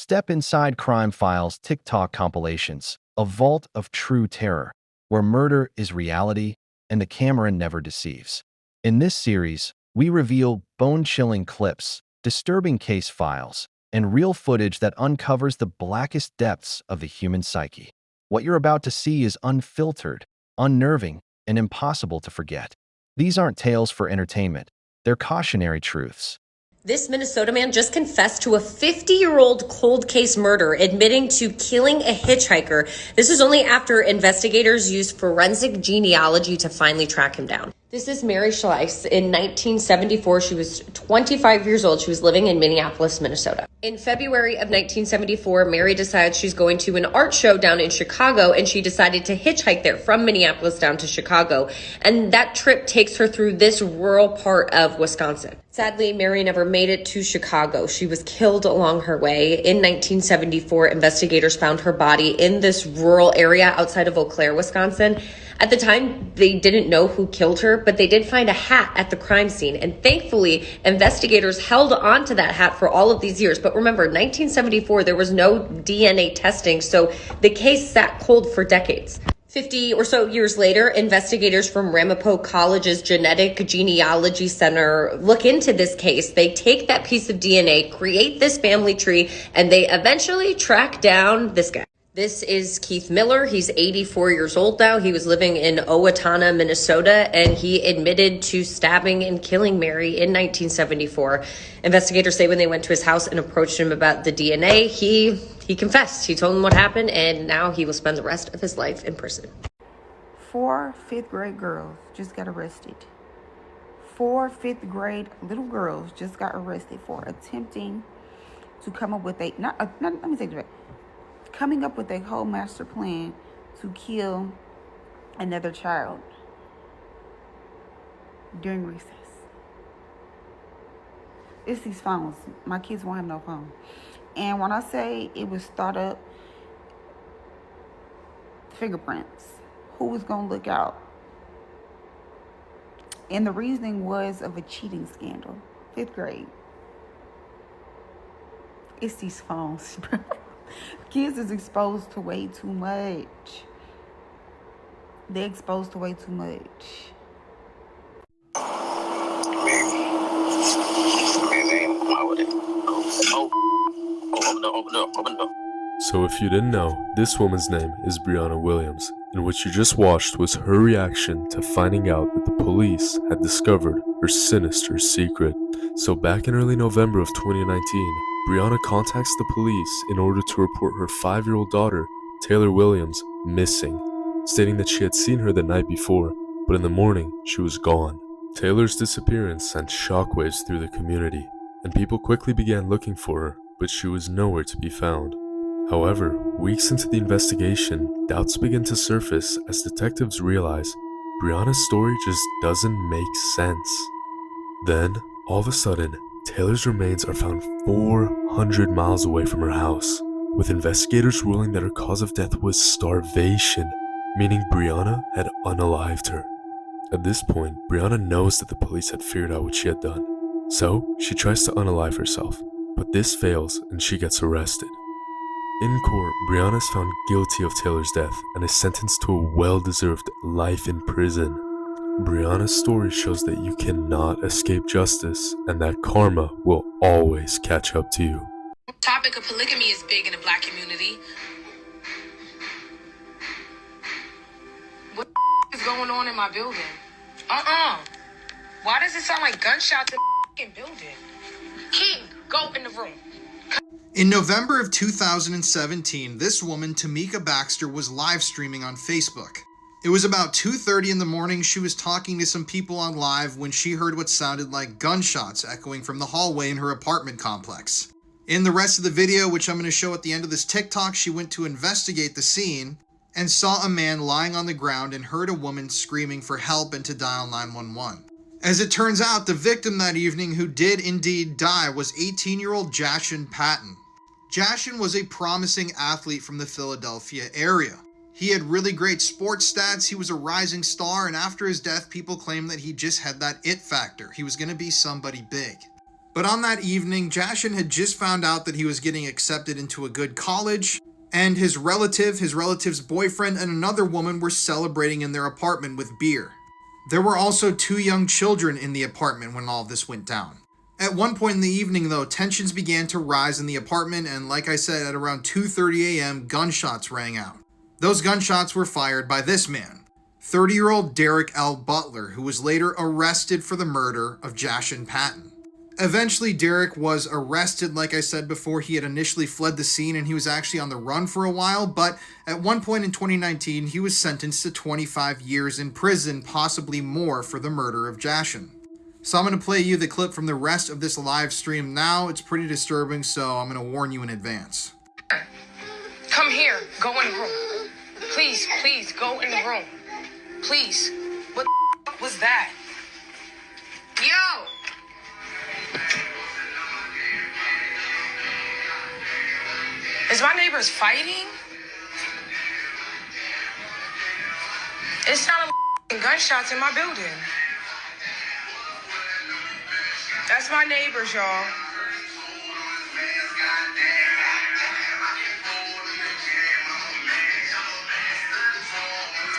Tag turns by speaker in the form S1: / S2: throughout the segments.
S1: Step inside Crime Files TikTok compilations, a vault of true terror, where murder is reality and the camera never deceives. In this series, we reveal bone-chilling clips, disturbing case files, and real footage that uncovers the blackest depths of the human psyche. What you're about to see is unfiltered, unnerving, and impossible to forget. These aren't tales for entertainment. They're cautionary truths.
S2: This Minnesota man just confessed to a 50-year-old cold case murder, admitting to killing a hitchhiker. This is only after investigators used forensic genealogy to finally track him down. This is Mary Schleiss. In 1974, she was 25 years old. She was living in Minneapolis, Minnesota. In February of 1974, Mary decides she's going to an art show down in Chicago, and she decided to hitchhike there from Minneapolis down to Chicago. And that trip takes her through this rural part of Wisconsin. Sadly, Mary never made it to Chicago. She was killed along her way. In 1974, investigators found her body in this rural area outside of Eau Claire, Wisconsin. At the time, they didn't know who killed her, but they did find a hat at the crime scene. And thankfully, investigators held on to that hat for all of these years. But remember, 1974, there was no DNA testing, so the case sat cold for decades. 50 or so years later, investigators from Ramapo College's Genetic Genealogy Center look into this case. They take that piece of DNA, create this family tree, and they eventually track down this guy. This is Keith Miller. He's 84 years old now. He was living in Owatonna, Minnesota, and he admitted to stabbing and killing Mary in 1974. Investigators say when they went to his house and approached him about the DNA, he confessed. He told them what happened, and now he will spend the rest of his life in prison.
S3: 4 fifth-grade girls just got arrested. 4 fifth-grade little girls just got arrested for attempting to come up with coming up with a whole master plan to kill another child during recess. It's these phones. My kids won't have no phone. And when I say it was thought up, fingerprints, who was going to look out? And the reasoning was of a cheating scandal. 5th grade. It's these phones, bro. Kids is exposed to way too much. They're exposed to way too much.
S4: So if you didn't know, this woman's name is Brianna Williams, and what you just watched was her reaction to finding out that the police had discovered her sinister secret. So back in early November of 2019, Brianna contacts the police in order to report her 5-year-old daughter, Taylor Williams, missing, stating that she had seen her the night before, but in the morning she was gone. Taylor's disappearance sent shockwaves through the community, and people quickly began looking for her, but she was nowhere to be found. However, weeks into the investigation, doubts begin to surface as detectives realize Brianna's story just doesn't make sense. Then, all of a sudden, Taylor's remains are found 400 miles away from her house, with investigators ruling that her cause of death was starvation, meaning Brianna had unalived her. At this point, Brianna knows that the police had figured out what she had done, so she tries to unalive herself, but this fails and she gets arrested. In court, Brianna is found guilty of Taylor's death and is sentenced to a well-deserved life in prison. Brianna's story shows that you cannot escape justice and that karma will always catch up to you.
S5: The topic of polygamy is big in the Black community. What is going on in my building? Why does it sound like gunshots in the building? King, go in the room.
S6: In November of 2017, this woman, Tamika Baxter, was live streaming on Facebook. It was about 2:30 in the morning. She was talking to some people on live when she heard what sounded like gunshots echoing from the hallway in her apartment complex. In the rest of the video, which I'm going to show at the end of this TikTok, she went to investigate the scene and saw a man lying on the ground and heard a woman screaming for help and to dial 911. As it turns out, the victim that evening who did indeed die was 18-year-old Jashin Patton. Jashin was a promising athlete from the Philadelphia area. He had really great sports stats, he was a rising star, and after his death, people claimed that he just had that it factor. He was going to be somebody big. But on that evening, Jashin had just found out that he was getting accepted into a good college, and his relative's boyfriend, and another woman were celebrating in their apartment with beer. There were also 2 young children in the apartment when all of this went down. At one point in the evening, though, tensions began to rise in the apartment, and like I said, at around 2:30 a.m., gunshots rang out. Those gunshots were fired by this man, 30-year-old Derek L. Butler, who was later arrested for the murder of Jashin Patton. Eventually, Derek was arrested. Like I said before, he had initially fled the scene and he was actually on the run for a while, but at one point in 2019, he was sentenced to 25 years in prison, possibly more, for the murder of Jashin. So I'm going to play you the clip from the rest of this live stream now. It's pretty disturbing, so I'm going to warn you in advance.
S5: Come here. Go in the room. Please, please, go in the room. Please. What the was that? Yo! Is my neighbors fighting? It sounded like gunshots in my building. That's my neighbors, y'all.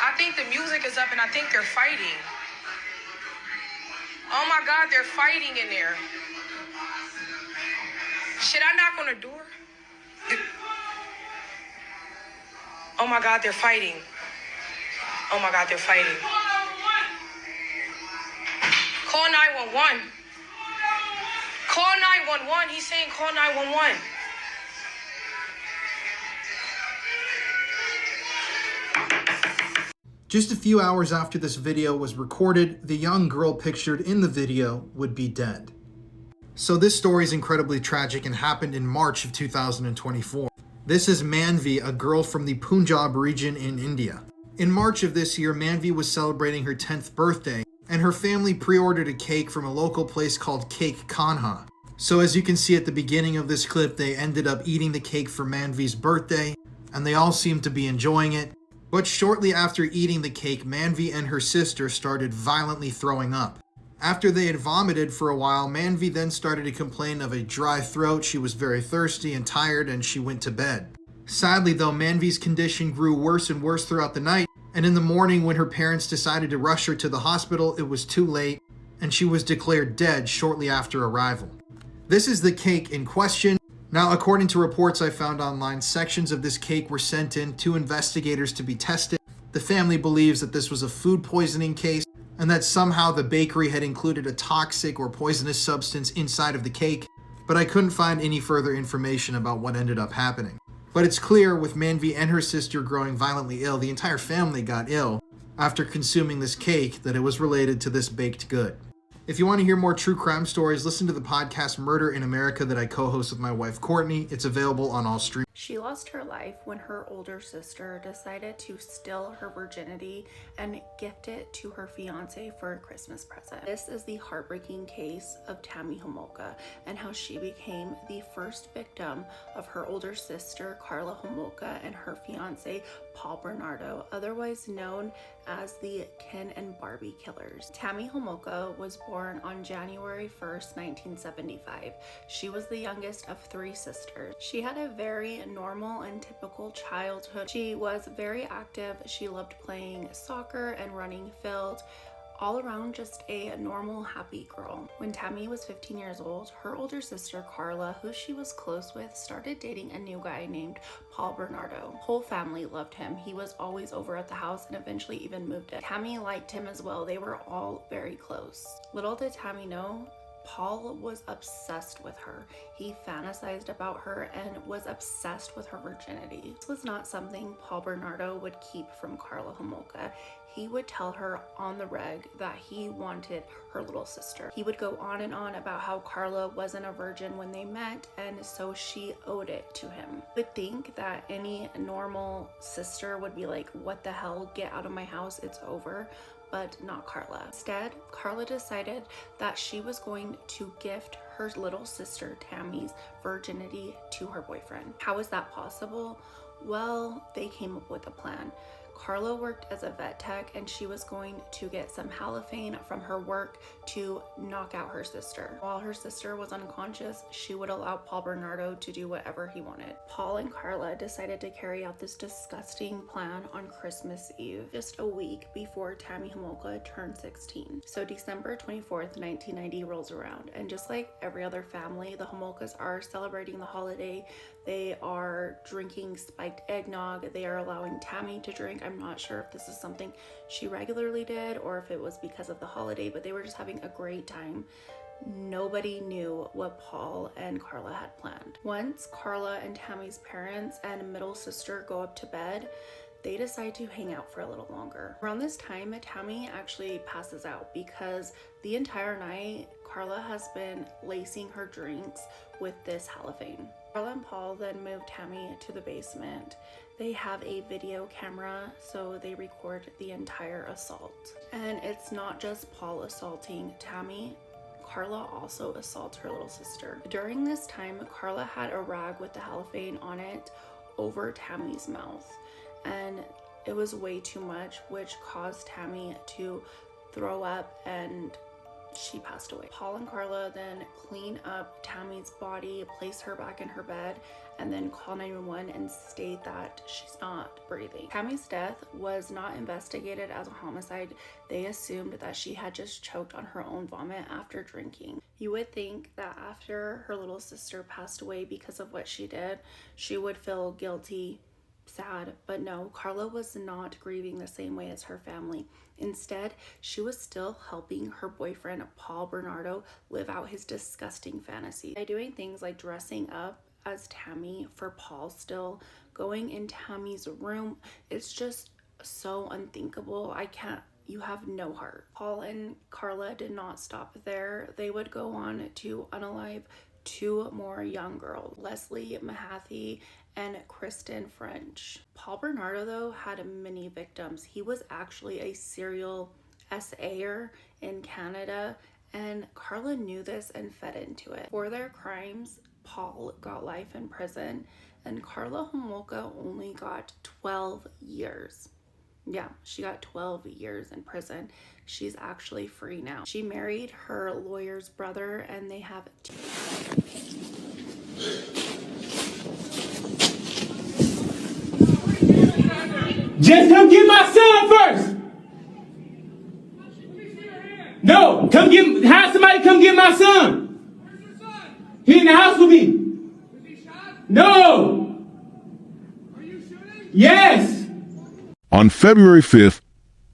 S5: I think the music is up and I think they're fighting. Oh my God, they're fighting in there. Should I knock on the door? Oh my God, they're fighting. Oh my God, they're fighting. Call 911. Call 911. He's saying call 911.
S6: Just a few hours after this video was recorded, the young girl pictured in the video would be dead. So this story is incredibly tragic and happened in March of 2024. This is Manvi, a girl from the Punjab region in India. In March of this year, Manvi was celebrating her 10th birthday, and her family pre-ordered a cake from a local place called Cake Kanha. So as you can see at the beginning of this clip, they ended up eating the cake for Manvi's birthday, and they all seemed to be enjoying it. But shortly after eating the cake, Manvi and her sister started violently throwing up. After they had vomited for a while, Manvi then started to complain of a dry throat. She was very thirsty and tired, and she went to bed. Sadly though, Manvi's condition grew worse and worse throughout the night, and in the morning when her parents decided to rush her to the hospital, it was too late, and she was declared dead shortly after arrival. This is the cake in question. Now, according to reports I found online, sections of this cake were sent in to investigators to be tested. The family believes that this was a food poisoning case and that somehow the bakery had included a toxic or poisonous substance inside of the cake, but I couldn't find any further information about what ended up happening. But it's clear with Manvi and her sister growing violently ill, the entire family got ill after consuming this cake, that it was related to this baked good. If you want to hear more true crime stories, listen to the podcast Murder in America that I co-host with my wife Courtney. It's available on all streams.
S7: She lost her life when her older sister decided to steal her virginity and gift it to her fiance for a Christmas present. This is the heartbreaking case of Tammy Homolka and how she became the first victim of her older sister Carla Homolka and her fiance Paul Bernardo, otherwise known as the Ken and Barbie killers. Tammy Homolka was born on January 1st, 1975. She was the youngest of 3 sisters. She had a very normal and typical childhood. She was very active. She loved playing soccer and running fields. All around just a normal, happy girl. When Tammy was 15 years old, her older sister Carla, who she was close with, started dating a new guy named Paul Bernardo. Whole family loved him. He was always over at the house and eventually even moved in. Tammy liked him as well. They were all very close. Little did Tammy know, Paul was obsessed with her. He fantasized about her and was obsessed with her virginity. This was not something Paul Bernardo would keep from Carla Homolka. He would tell her on the reg that he wanted her little sister. He would go on and on about how Carla wasn't a virgin when they met, and so she owed it to him. You would think that any normal sister would be like, what the hell, get out of my house, it's over. But not Carla. Instead, Carla decided that she was going to gift her little sister Tammy's virginity to her boyfriend. How is that possible? Well, they came up with a plan. Carla worked as a vet tech and she was going to get some halophane from her work to knock out her sister. While her sister was unconscious, she would allow Paul Bernardo to do whatever he wanted. Paul and Carla decided to carry out this disgusting plan on Christmas Eve, just a week before Tammy Homolka turned 16. So December 24th, 1990 rolls around, and just like every other family, the Homolkas are celebrating the holiday. They are drinking spiked eggnog. They are allowing Tammy to drink. I'm not sure if this is something she regularly did or if it was because of the holiday, but they were just having a great time. Nobody knew what Paul and Carla had planned. Once Carla and Tammy's parents and middle sister go up to bed, they decide to hang out for a little longer. Around this time, Tammy actually passes out because the entire night, Carla has been lacing her drinks with this halophane. Carla and Paul then move Tammy to the basement. They have a video camera, so they record the entire assault. And it's not just Paul assaulting Tammy. Carla also assaults her little sister. During this time, Carla had a rag with the halophane on it over Tammy's mouth, and it was way too much, which caused Tammy to throw up and she passed away. Paul and Carla then clean up Tammy's body, place her back in her bed, and then call 911 and state that she's not breathing. Tammy's death was not investigated as a homicide. They assumed that she had just choked on her own vomit after drinking. You would think that after her little sister passed away because of what she did, she would feel guilty, sad, but no, Carla was not grieving the same way as her family. Instead, she was still helping her boyfriend, Paul Bernardo, live out his disgusting fantasy by doing things like dressing up as Tammy for Paul still, going in Tammy's room. It's just so unthinkable. You have no heart. Paul and Carla did not stop there. They would go on to unalive 2 more young girls, Leslie Mahaffey and Kristen French. Paul Bernardo, though, had many victims. He was actually a serial SA'er in Canada, and Carla knew this and fed into it. For their crimes, Paul got life in prison, and Carla Homolka only got 12 years. Yeah, she got 12 years in prison. She's actually free now. She married her lawyer's brother, and they have
S8: Just come get my son first. No, have somebody come get my son.
S9: Where's your son?
S8: He in the house with me.
S9: Was he shot?
S8: No.
S9: Are you shooting?
S8: Yes.
S1: On February 5th,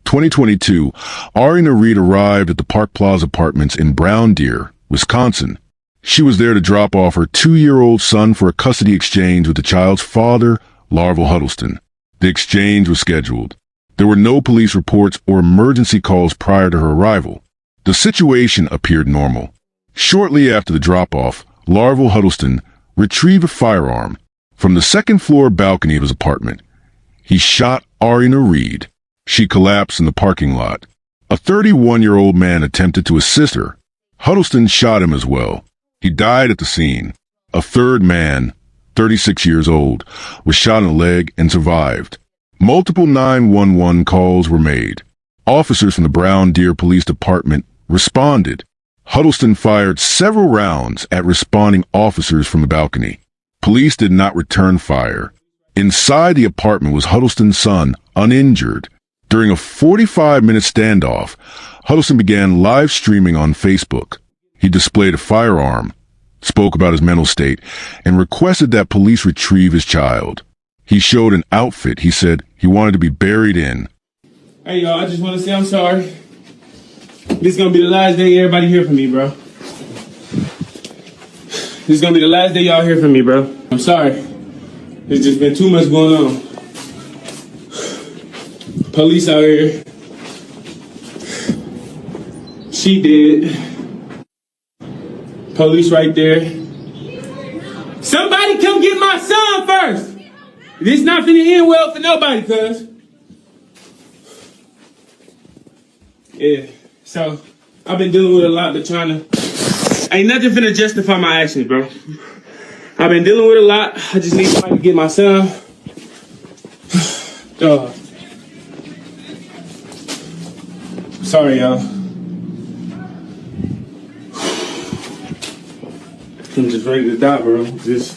S1: 2022, Arina Reed arrived at the Park Plaza Apartments in Brown Deer, Wisconsin. She was there to drop off her 2-year-old son for a custody exchange with the child's father, Larval Huddleston. The exchange was scheduled. There were no police reports or emergency calls prior to her arrival. The situation appeared normal. Shortly after the drop-off, Larval Huddleston retrieved a firearm from the second-floor balcony of his apartment. He shot Arina Reed. She collapsed in the parking lot. A 31-year-old man attempted to assist her. Huddleston shot him as well. He died at the scene. A third man, 36 years old, was shot in the leg and survived. Multiple 911 calls were made. Officers from the Brown Deer Police Department responded. Huddleston fired several rounds at responding officers from the balcony. Police did not return fire. Inside the apartment was Huddleston's son, uninjured. During a 45-minute standoff, Huddleston began live streaming on Facebook. He displayed a firearm, spoke about his mental state, and requested that police retrieve his child. He showed an outfit he said he wanted to be buried in.
S8: Hey, y'all, I just want to say I'm sorry. This is going to be the last day everybody hear from me, bro. This is going to be the last day y'all hear from me, bro. I'm sorry. There's just been too much going on. Police out here. She did. Police right there. Somebody come get my son first. This not finna end well for nobody, cuz. Yeah, so I've been dealing with a lot, but trying to... Ain't nothing finna justify my actions, bro. I've been dealing with a lot. I just need somebody to get my son. Sorry, y'all. I'm just ready to die, bro. Just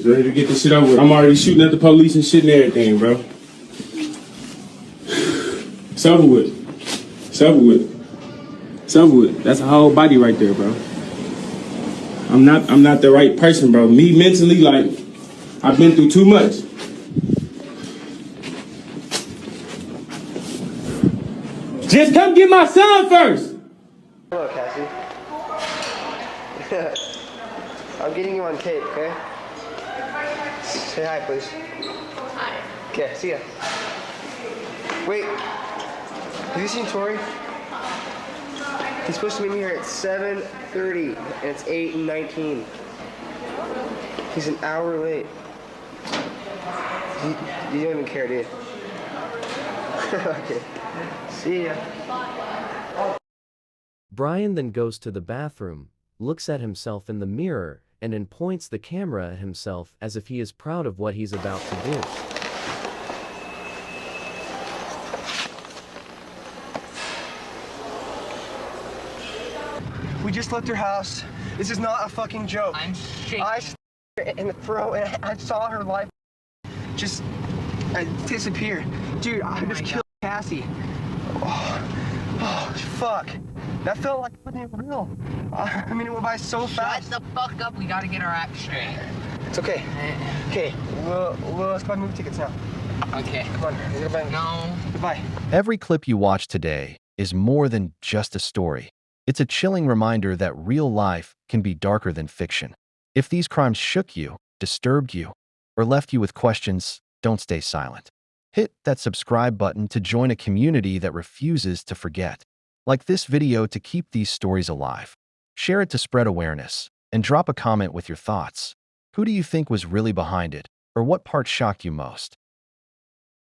S8: ready to get this shit over with. I'm already shooting at the police and shit and everything, bro. It's over with. It's over with. It's over with. That's a whole body right there, bro. I'm not the right person, bro. Me mentally, like, I've been through too much. Just come get my son first.
S10: Hello, Cassie. I'm getting you on tape, okay? Say hi, please. Hi. Okay, see ya. Wait, have you seen Tori? He's supposed to meet me here at 7:30, and it's 8:19. He's an hour late. You don't even care, dude. Okay, see ya.
S11: Brian then goes to the bathroom, looks at himself in the mirror, and then points the camera at himself as if he is proud of what he's about to do.
S10: We just left her house. This is not a fucking joke.
S5: I'm shaking.
S10: I stabbed her in the throat, and I saw her life just disappear. Dude, I just killed Cassie. Oh, fuck. That felt like it wasn't real. I mean, it went by so fast.
S5: Shut the fuck up. We gotta get our act straight.
S10: It's okay. Okay, let's buy movie tickets now.
S5: Okay.
S10: Come on, we're gonna buy.
S5: No.
S10: Goodbye.
S1: Every clip you watch today is more than just a story. It's a chilling reminder that real life can be darker than fiction. If these crimes shook you, disturbed you, or left you with questions, don't stay silent. Hit that subscribe button to join a community that refuses to forget. Like this video to keep these stories alive. Share it to spread awareness, and drop a comment with your thoughts. Who do you think was really behind it, or what part shocked you most?